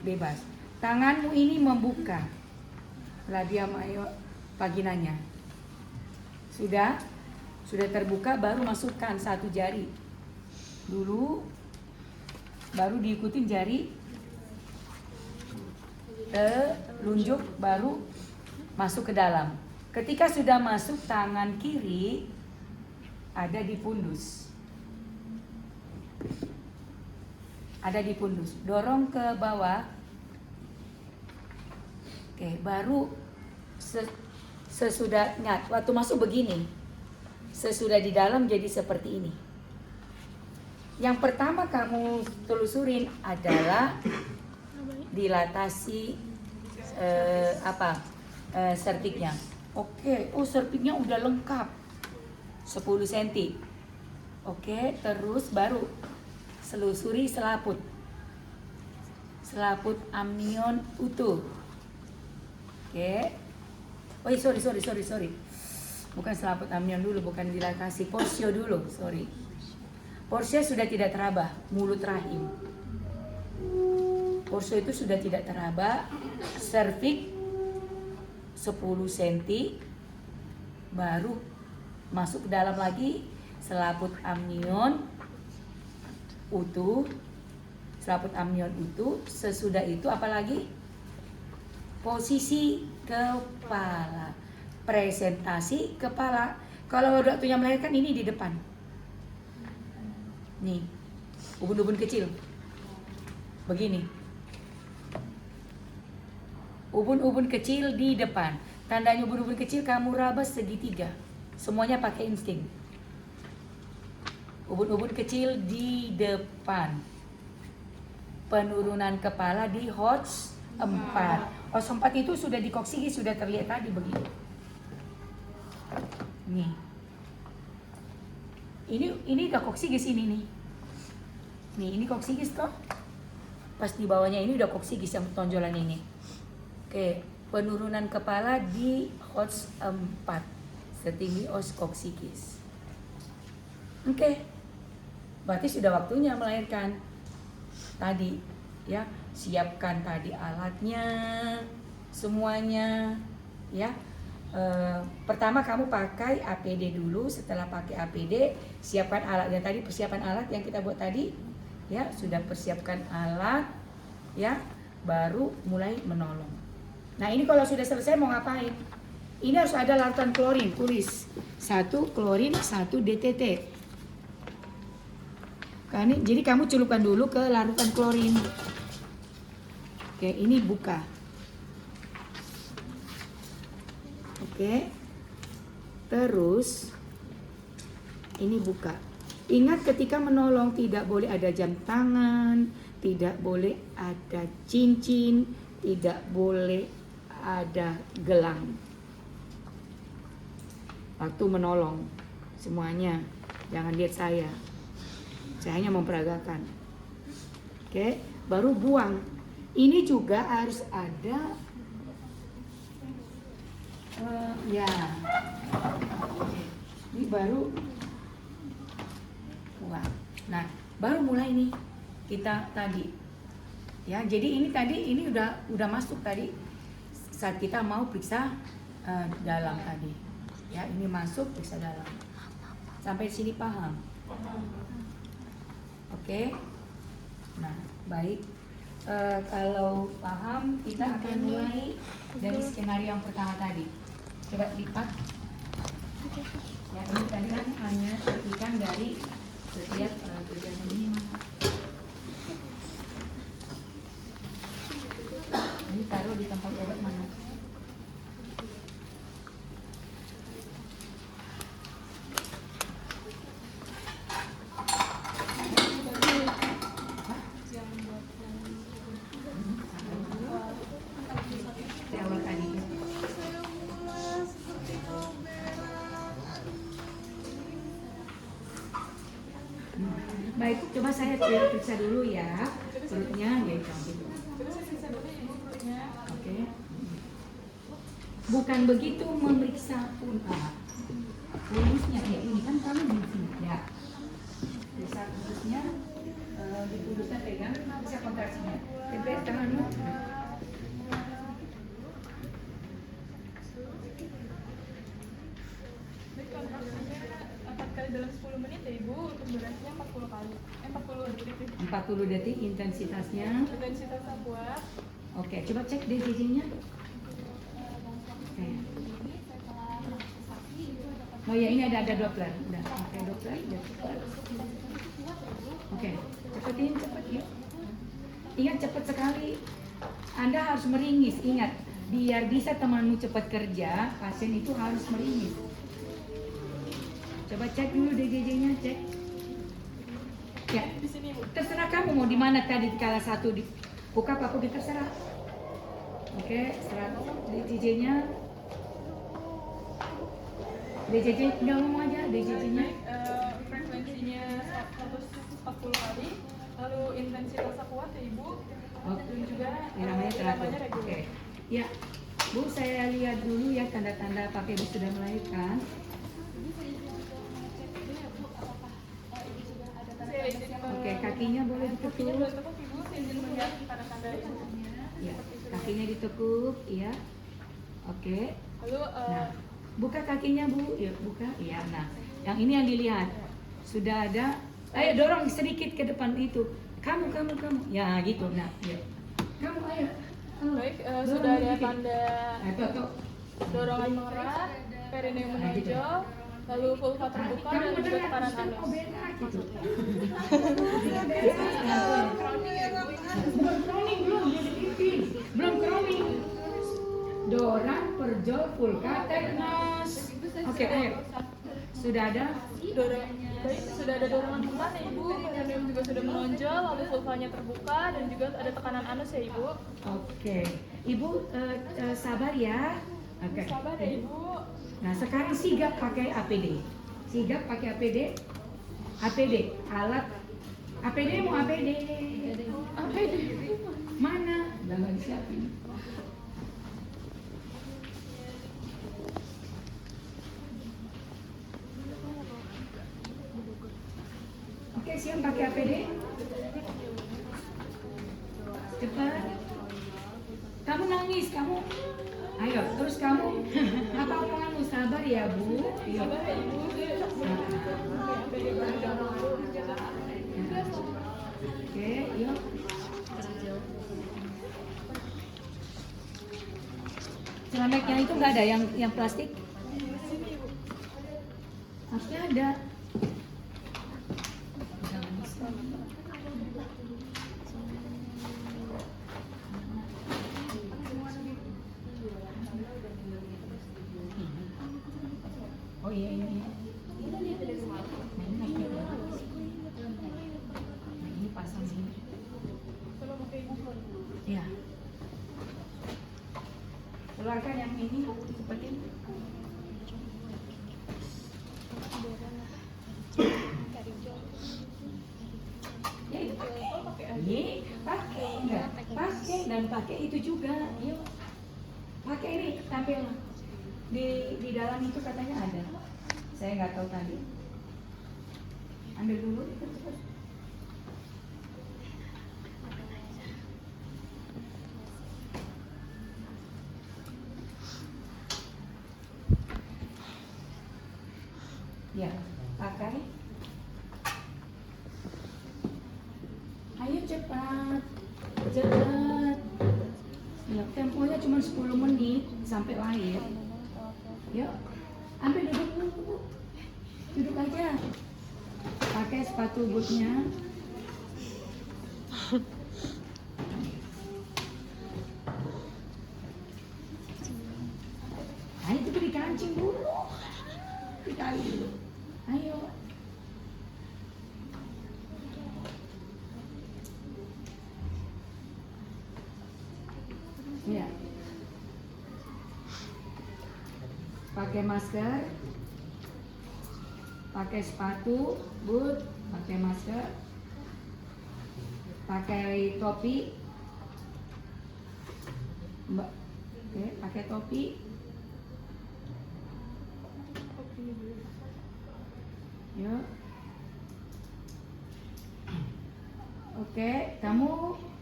Bebas. Tanganmu ini membuka labia major vaginanya. Sudah terbuka, baru masukkan 1 jari dulu, baru diikutin jari telunjuk, baru masuk ke dalam. Ketika sudah masuk, tangan kiri ada di pundus, dorong ke bawah. Oke, baru sesudahnya waktu masuk begini, sesudah di dalam jadi seperti ini. Yang pertama kamu telusurin adalah dilatasi serviknya. Oke, serviknya udah lengkap 10 cm. Oke, terus baru selusuri selaput amnion utuh. Oke. Oh, sorry. Bukan selaput amnion dulu, bukan dilatasi, porsio dulu, sorry. Porsio sudah tidak teraba, mulut rahim. Porsio itu sudah tidak teraba, serviks 10 cm, baru masuk ke dalam lagi selaput amnion utuh. Sesudah itu apalagi? Posisi kepala, presentasi kepala. Kalau waktunya melahirkan ini di depan. Nih, ubun-ubun kecil. Begini. Ubun-ubun kecil di depan. Tandanya ubun-ubun kecil kamu raba segitiga. Semuanya pakai insting. Ubun-ubun kecil di depan. Penurunan kepala di HOTS 4. HOTS 4 itu sudah dikoksigis, sudah terlihat tadi begini. Nih. Ini udah koksigis ini nih. Nih, ini koksigis toh. Pas di bawahnya ini udah koksigis yang tonjolan ini. Oke, penurunan kepala di HOTS 4. Setinggi os koksigis. Oke. Berarti sudah waktunya melahirkan. Tadi ya. Siapkan tadi alatnya semuanya ya. Pertama kamu pakai APD dulu. Setelah pakai APD, siapkan alatnya tadi, persiapan alat yang kita buat tadi ya. Sudah persiapkan alat ya, baru mulai menolong. Nah ini kalau sudah selesai mau ngapain? Ini harus ada larutan klorin, tulis 1 klorin 1 DTT. Jadi kamu celupkan dulu ke larutan klorin. Oke, ini buka. Oke. Terus ini buka. Ingat ketika menolong tidak boleh ada jam tangan, tidak boleh ada cincin, tidak boleh ada gelang. Waktu menolong semuanya, jangan lihat saya hanya memperagakan. Oke, baru buang. Ini juga harus ada ya. Ini baru buang. Nah, baru mulai nih kita tadi. Ya, jadi ini tadi ini udah masuk tadi saat kita mau periksa dalam tadi. Ya, ini masuk periksa dalam. Sampai sini paham? Oke. Nah, baik. Kalau paham, kita akan mulai dari skenario yang pertama tadi. Coba lipat. Ya, ini tadi kan hanya ikan dari setiap tujuan ini. Ini taruh di tempat obat mana? Baik, coba saya periksa dulu ya perutnya, ya gitu. Oke. Bukan begitu memeriksa pun pulusnya ya, ini kan kamu di sini ya. Periksa pulusnya, di pulusnya pegang, periksa kontraksinya. Tempel tanganmu. Dalam 10 menit ya Ibu, untuk durasinya 40 kali. 40 detik. 40 detik intensitasnya. Intensitasnya kuat. Oke, coba cek DJJ-nya. Oke. Oh ya, ini ada Doppler. Udah, pakai Doppler, udah cepat. Oke, cepetin cepet ya. Ingat cepat sekali. Anda harus meringis, ingat. Biar bisa temanmu cepat kerja, pasien itu harus meringis. Coba cek dulu DJJ-nya, cek. Ya, Di sini Bu. terserah kamu mau di mana tadi kala satu di buka apa aku terserah. Oke, serah DJJ-nya. DJJ udah ngomong aja DJJ-nya. Frekuensinya 140 kali. Lalu intensitasnya kuat ya Ibu. Dan juga Ini namanya teratur. reguler. Oke. Ya, Bu, saya lihat dulu ya tanda-tanda pakai ibu sudah melahirkan. Oke, kakinya boleh Kakinya ditekuk. boleh tekuk Ibu, saya izin melihat tanda-tanda itu. Ya, kakinya ditekuk, ya. Oke. Lalu Nah, buka kakinya Bu, ya buka. Iya, nah, yang ini yang dilihat. Sudah ada. Ayo dorong sedikit ke depan itu. Kamu. Ya, gitu. Nah, ya. Kamu ayo. baik, Dorong sudah ada sedikit. tanda Nah, tuh. dorongan mengerat, perineum menonjol, lalu vulva terbuka Kamu dan juga beneran tekanan sudah anus. mau berak gitu. Belum crowning belum, belum crowning. Dorang, perjol, vulva, tetanus. Oke, ayo. Sudah ada? Baik, sudah ada dorongan bukan ya Ibu, perineum juga sudah menonjol, lalu vulvanya terbuka dan juga ada tekanan anus ya Ibu. Oke. Ibu sabar ya. Oke. Sabar ya Ibu. Nah, sekarang sigap pakai APD. Sigap pakai APD. APD, alat APD mau APD. APD. Mana? Udah nggak disiapin. Oke, siap pakai APD? Cepat. Kamu nangis, kamu. Ayo, terus kamu apa kamu sabar ya Bu? Iya. Sabar ya Ibu. Oke, yuk. Cerameknya itu nggak ada yang plastik? Harusnya ada. Oh iya iya iya. Nah, ini pasang sini. Ya. Keluarkan yang ini seperti ini. Ya itu pakai. Ini pakai enggak? Pakai dan pakai itu juga. Yuk. Pakai ini tampil di dalam itu katanya ada. Saya nggak tahu tadi. Ambil dulu. Ya, pakai. Ayo cepat. Cepat. Ya, temponya cuma 10 menit sampai lahir. Yuk, ambil duduk dulu. Duduk aja. Pakai sepatu bootnya. Ayo itu dikancing dulu. Dikali dulu. Ayo. Ya. Pakai masker, pakai sepatu, boot, pakai masker, pakai topi, Mbak, oke, pakai topi, yuk, oke, kamu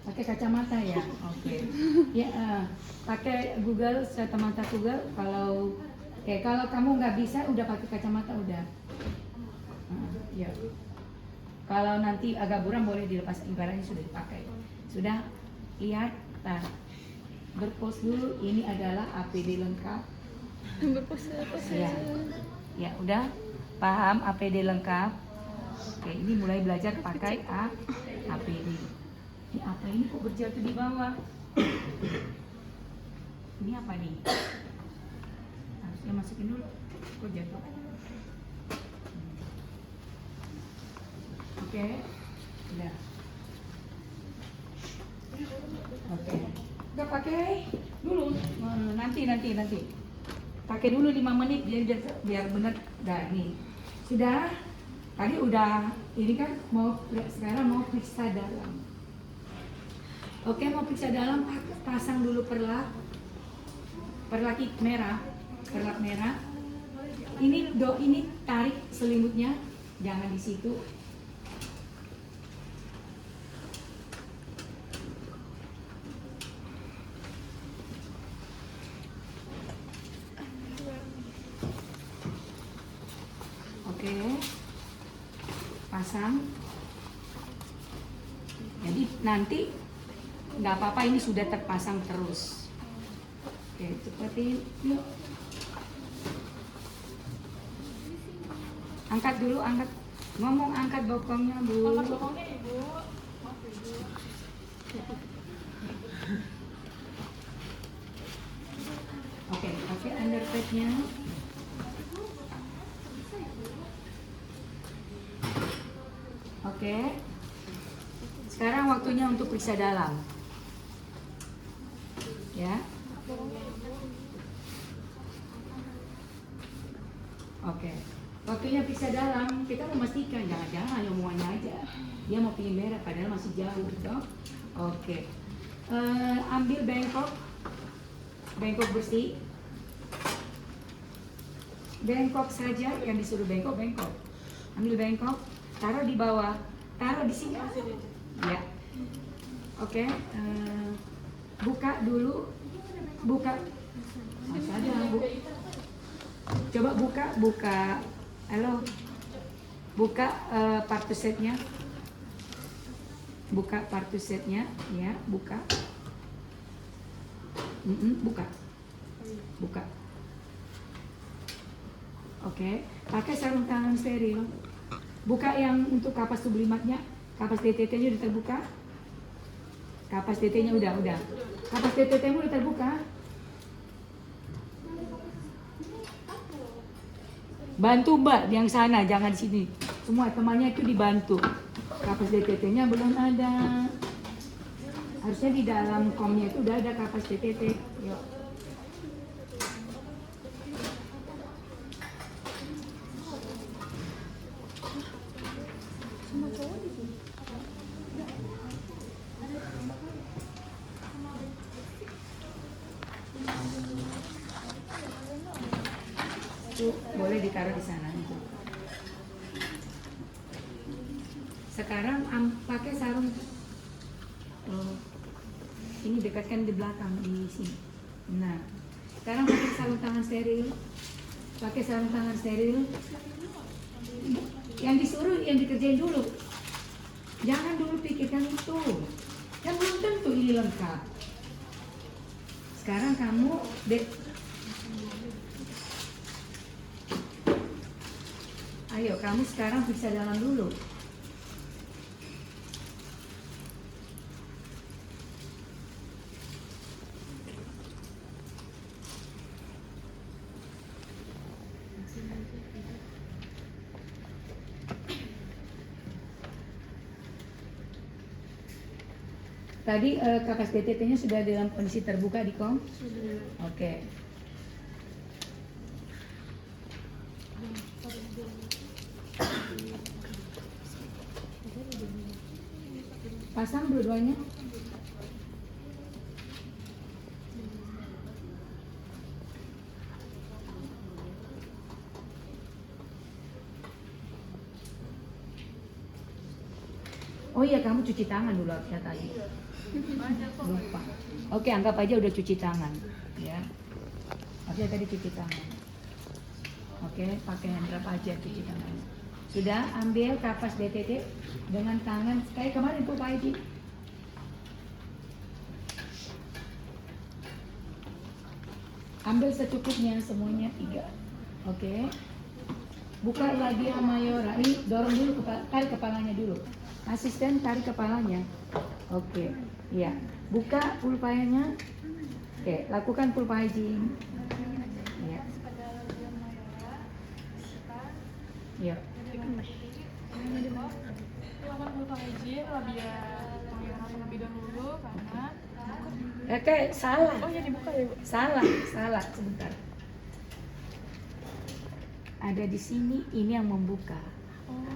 pakai kacamata ya, oke, ya, pakai Google, kacamata Google, kalau kamu nggak bisa, udah pakai kacamata udah. Ya. Kalau nanti agak buram boleh dilepas, ibaratnya sudah dipakai. Sudah lihat, berpos dulu. Ini adalah APD lengkap. Berpose apa sih? Ya, ya udah paham APD lengkap. Oke, ini mulai belajar pakai APD. Ini apa ini kok berjatuh di bawah? Ini apa nih? Harusnya masukin dulu. Kok jatuh? Oke, udah. Oke, udah pakai dulu. Nanti. Pakai dulu 5 menit biar benar. Dah nih, sudah. Tadi udah. Ini kan sekarang mau periksa dalam. Oke, mau periksa dalam. Pasang dulu perlak merah. Perlak merah. Ini tarik selimutnya, jangan di situ. Oke, pasang. Jadi nanti nggak apa-apa, ini sudah terpasang terus. Oke, cepetin, yuk. Angkat dulu, angkat bokongnya Bu. Angkat bokongnya Ibu. Maaf Ibu. Oke, pakai underpadnya. Oke. Sekarang waktunya untuk periksa dalam. Ya. Oke. Waktunya periksa dalam, kita memastikan jangan-jangan hanya omongannya aja. Dia mau pilih merah padahal masih jauh, toh. Oke. Ambil bengkok bersih. Bengkok saja yang disuruh bengkok. Ambil bengkok, taruh di bawah, taruh di sini. Ya. Oke, buka dulu, buka. Masih ada, Bu. Coba buka. Halo, buka partu setnya. Buka partu setnya, ya, buka. Buka. Oke, pakai sarung tangan steril. Buka yang untuk kapas sublimatnya, kapas DTT-nya udah terbuka. Kapas DT-nya udah. Kapas DTT-nya udah terbuka. Bantu Mbak yang sana, jangan sini. Semua temannya itu dibantu. Kapas DTT-nya belum ada. Harusnya di dalam komnya itu udah ada kapas DTT. Yuk. Itu boleh ditaruh di sana itu. Sekarang pakai sarung. Ini dekatkan di belakang di sini. Nah, sekarang pakai sarung tangan steril. Pakai sarung tangan steril. Yang disuruh yang dikerjain dulu. Jangan dulu pikirkan itu. Kan belum tentu ini lengkap. Sekarang kamu ayo kamu sekarang periksa dalam dulu. Tadi kapas DTT-nya sudah dalam kondisi terbuka di kom? Sudah. Oke. Pasang dua-duanya. Oh iya, kamu cuci tangan dulu ya tadi. Lupa. Oke, anggap aja udah cuci tangan, ya. Oke, tadi cuci tangan. Oke, pakai hand rub aja cuci tangan. Sudah, ambil kapas DTT dengan tangan kayak kemarin tuh Pak Haji. Ambil secukupnya semuanya 3. Oke. Buka labia mayora. Ini dorong dulu tarik kepalanya dulu. Asisten tarik kepalanya. Oke. Ya. Buka pulpanya. Oke, lakukan pulpa hygiene. Ya. Ya. Lakukan pulpa hygiene labia mayora terlebih dahulu karena Salah. oh ya dibuka ya Bu. Salah sebentar. Ada di sini ini yang membuka.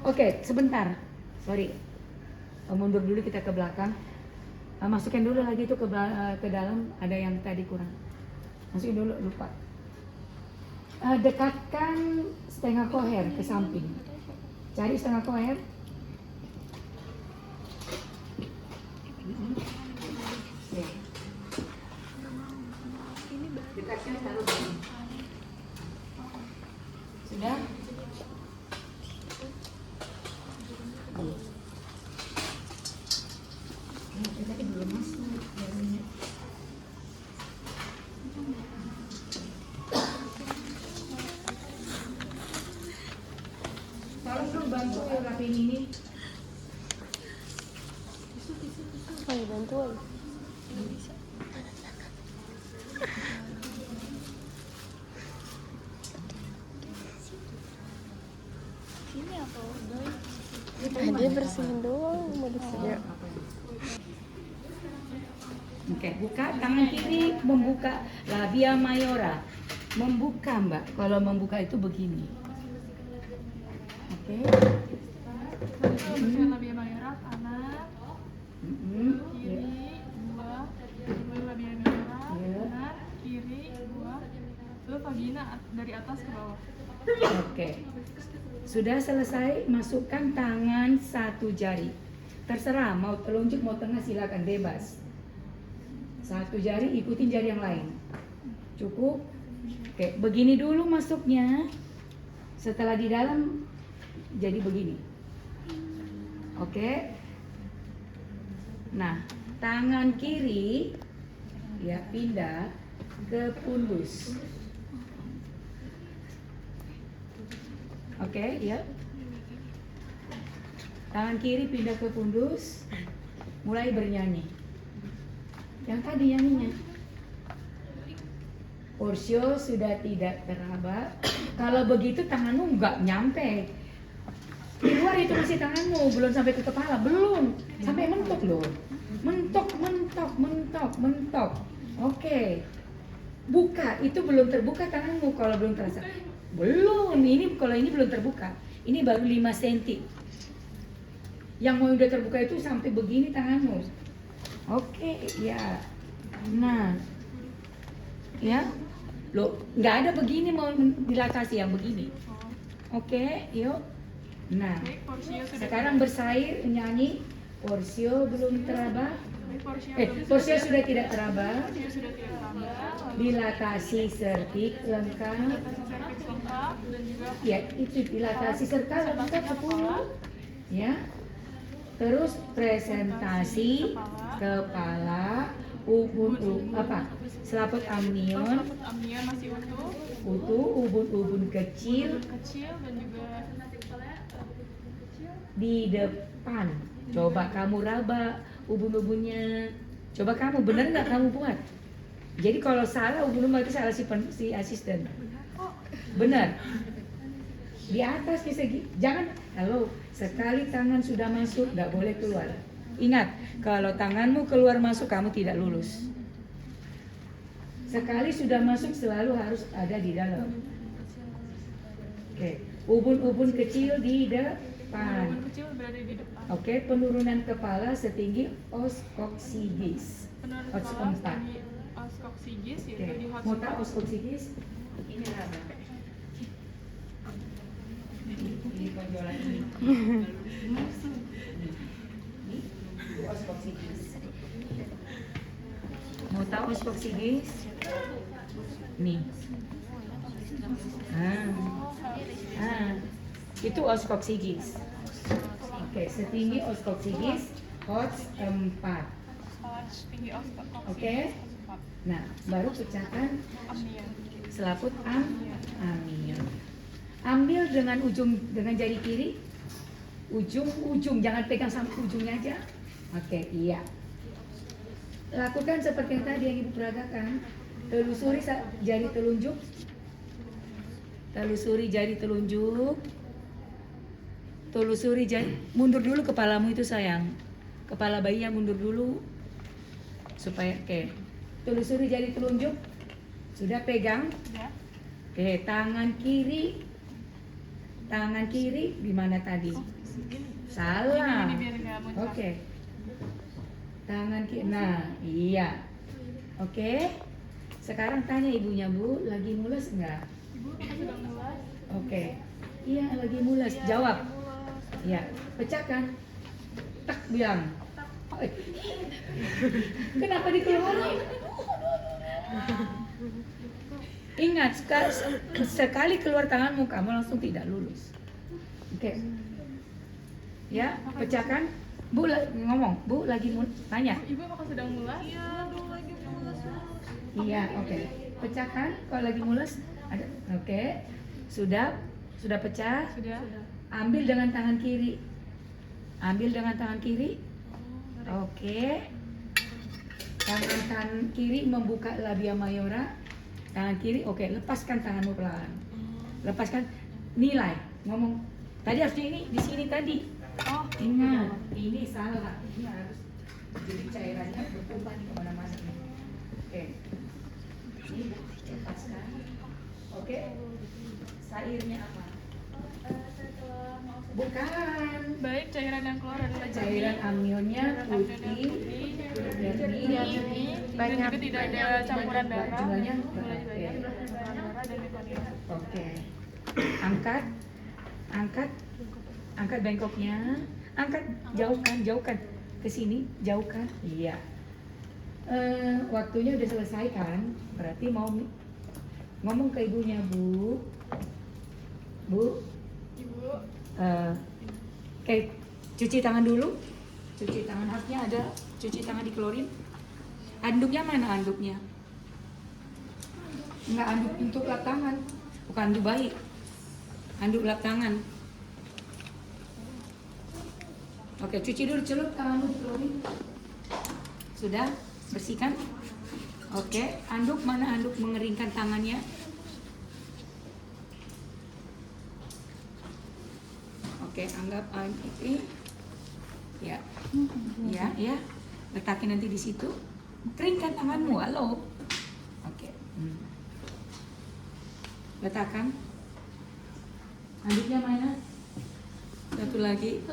Oke, sebentar. Sorry. Mundur dulu kita ke belakang. Masukin dulu lagi itu ke dalam, ada yang tadi kurang. Masukin dulu, lupa. Dekatkan setengah koher ke samping. Cari setengah koher. Dekatkan taruh sini. Sudah? Tadi belum masuk. Tolong dong bantu rapiin ini. Ayo bantuan. Sini apa? Dia bersihin doang, mau disediakan. Oke, buka tangan kiri, membuka labia mayora. Membuka Mbak, kalau membuka itu begini. Oke. Bersihkan labia mayora kanan, kiri, Ya. 2, labia mayora Ya. kanan, kiri, 2, lalu vagina dari atas ke bawah. Oke. Sudah selesai, masukkan tangan 1 jari. Terserah mau telunjuk mau tengah silakan bebas. Satu jari ikutin jari yang lain. Cukup. Oke, begini dulu masuknya. Setelah di dalam jadi begini. Oke. Nah, tangan kiri ya pindah ke pundus. Oke, ya. Tangan kiri pindah ke pundus. Mulai bernyanyi. Yang tadi nyanyinya. Porsio sudah tidak teraba. Kalau begitu tanganmu nggak nyampe. Di luar itu masih tanganmu, belum sampai ke kepala, belum. Sampai mentok loh. Mentok, mentok, mentok, mentok. Oke. Buka, itu belum terbuka tanganmu kalau belum terasa. Belum, ini kalau ini belum terbuka. Ini baru 5 cm. Yang mau udah terbuka itu sampai begini tanganmu. Oke, ya. Nah. Ya. Loh, nggak ada begini mau dilatasi yang begini. Oke, yuk. Nah, sekarang bersair menyanyi. Porsio belum teraba. Porsio sudah tidak teraba. Dilatasi sertik lengkap. Ya, itu dilatasi serta lengkap 10. Ya. Terus presentasi kepala, selaput amnion masih utuh, ubun-ubun kecil dan juga di depan. Coba kamu raba ubun-ubunnya. Coba kamu, bener nggak kamu buat? Jadi kalau salah ubun-ubun itu salah si asisten. Bener. Di atas bisa jangan. Halo, sekali tangan sudah masuk nggak boleh keluar. Ingat, kalau tanganmu keluar masuk kamu tidak lulus. Sekali sudah masuk selalu harus ada di dalam. Oke, ubun-ubun kecil di depan. kecil berada di depan. Oke, penurunan kepala setinggi oskoksigis. Os 4. Oskoksigis Oke, yaitu di hot mau spot. tahu oskoksigis? Ini raba. Ini penjualan ini. Ini oskoksigis. Mau tahu oskoksigis? Nih. Itu oskoksigis. Oke, setinggi oskoksigis HOTS 4. Tinggi oskoksigis. Oke. Nah, baru pecahkan Amnion. selaput amnion. Ambil dengan jari kiri. Ujung, jangan pegang sampai ujungnya aja. Oke, iya. Lakukan seperti yang tadi yang Ibu peragakan. Telusuri jari telunjuk. Telusuri jari telunjuk. Telusuri jari. Mundur dulu kepalamu itu sayang. Kepala bayinya mundur dulu. Supaya, oke. Telusuri jari telunjuk. Sudah pegang. Ya. Oke, tangan kiri. Tangan kiri di mana tadi? Salah. Ini biar nggak muncul. Oke. Tangan kiri. Nah, iya. Oke. Sekarang tanya ibunya, Bu, lagi mules enggak? Ibu apakah sedang mulas? Oke. Iya, lagi mules. Jawab. Ya, pecahkan. Tak bilang. Kenapa dikeluarin? Ingat, sekali keluar tanganmu kamu langsung tidak lulus. Oke. Ya, pecahkan. Bu ngomong, Bu lagi tanya. Ibu apakah sedang mulas? Iya, Bu lagi mulas. Iya, oke. Pecahkan kalau lagi mules. Ada. Oke. Sudah pecah. Sudah. Ambil dengan tangan kiri. Ambil dengan tangan kiri. Oke. Tangan kiri membuka labia mayora. Tangan kiri, oke. Lepaskan tanganmu pelan. Lepaskan. Nilai. Ngomong. Tadi harusnya ini di sini tadi. Oh, Ingat, ini salah. Ini harus jadi cairannya bertumpah di kemana-mana. Oke. Ini lepaskan. Oke. Sairnya apa? Bukan. baik, cairan yang keluar adalah Cairan amnionnya putih, jernih, dan juga tidak ada campuran darah. Jumlahnya Jumlahnya oke. banyak, darah dan mekanisme. Oke. Angkat bengkoknya. Angkat, jauhkan ke sini, jauhkan. Iya. Waktunya udah selesai kan? Berarti mau ngomong ke ibunya, Bu. Bu, Ibu, kayak cuci tangan dulu. Cuci tangan, haknya ada cuci tangan di klorin. Anduknya mana anduknya? Enggak, anduk untuk lap tangan. Bukan anduk bayi. Anduk lap tangan. Oke, cuci dulu, celup tanganmu di klorin. Sudah? Bersihkan? Oke, anduk mana anduk mengeringkan tangannya? Oke, anggap ini. Ya. Ya. Letakin nanti di situ. Keringkan tanganmu, halo. Oke. Letakkan. Anduknya mana? Satu lagi.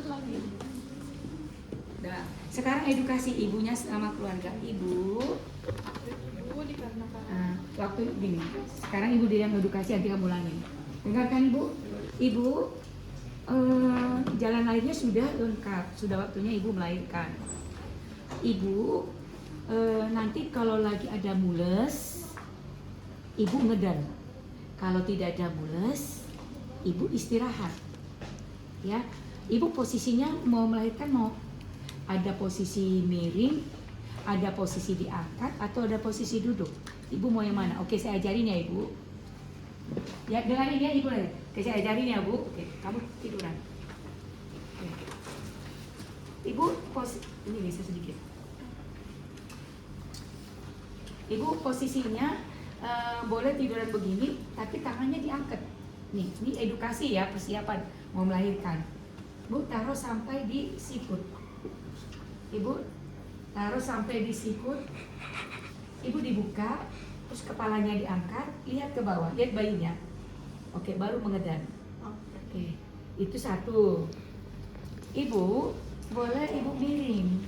Dah. Sekarang edukasi ibunya sama keluarga. Ibu dikarenakan waktu gini. Sekarang ibu dia yang edukasi, nanti kamu ulangin. Dengarkan ibu. Ibu, jalan lahirnya sudah lengkap. Sudah waktunya ibu melahirkan. Ibu, nanti kalau lagi ada mules, ibu ngedar. Kalau tidak ada mules, ibu istirahat. Ya, ibu posisinya mau melahirkan mau ada posisi miring, ada posisi diangkat, atau ada posisi duduk. Ibu mau yang mana? Oke, saya ajarin ya ibu. Ya, dengarin ya ibu. Oke, saya ajarin ya bu. Oke, kamu tiduran. Oke. Ibu ini bisa sedikit. Ibu posisinya boleh tiduran begini, tapi tangannya diangkat. Nih, ini edukasi ya, persiapan mau melahirkan. Bu, taruh sampai di sikut. Ibu taruh sampai di sikut. Ibu dibuka, terus kepalanya diangkat, lihat ke bawah, lihat bayinya. Oke, baru mengedan. Oke, itu satu. Ibu boleh ibu miring.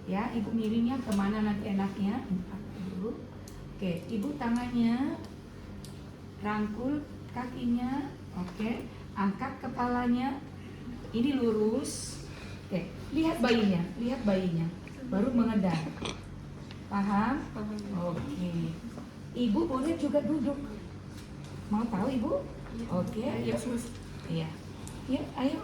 Ya, ibu miringnya kemana nanti enaknya? Dulu. Oke, ibu tangannya rangkul kakinya. Oke, angkat kepalanya. Ini lurus. Oke, lihat bayinya, baru mengedan. Paham? Oke. Ibu boleh juga duduk. Mau tahu ibu? Oke, yuk. Iya. Yuk, ayo.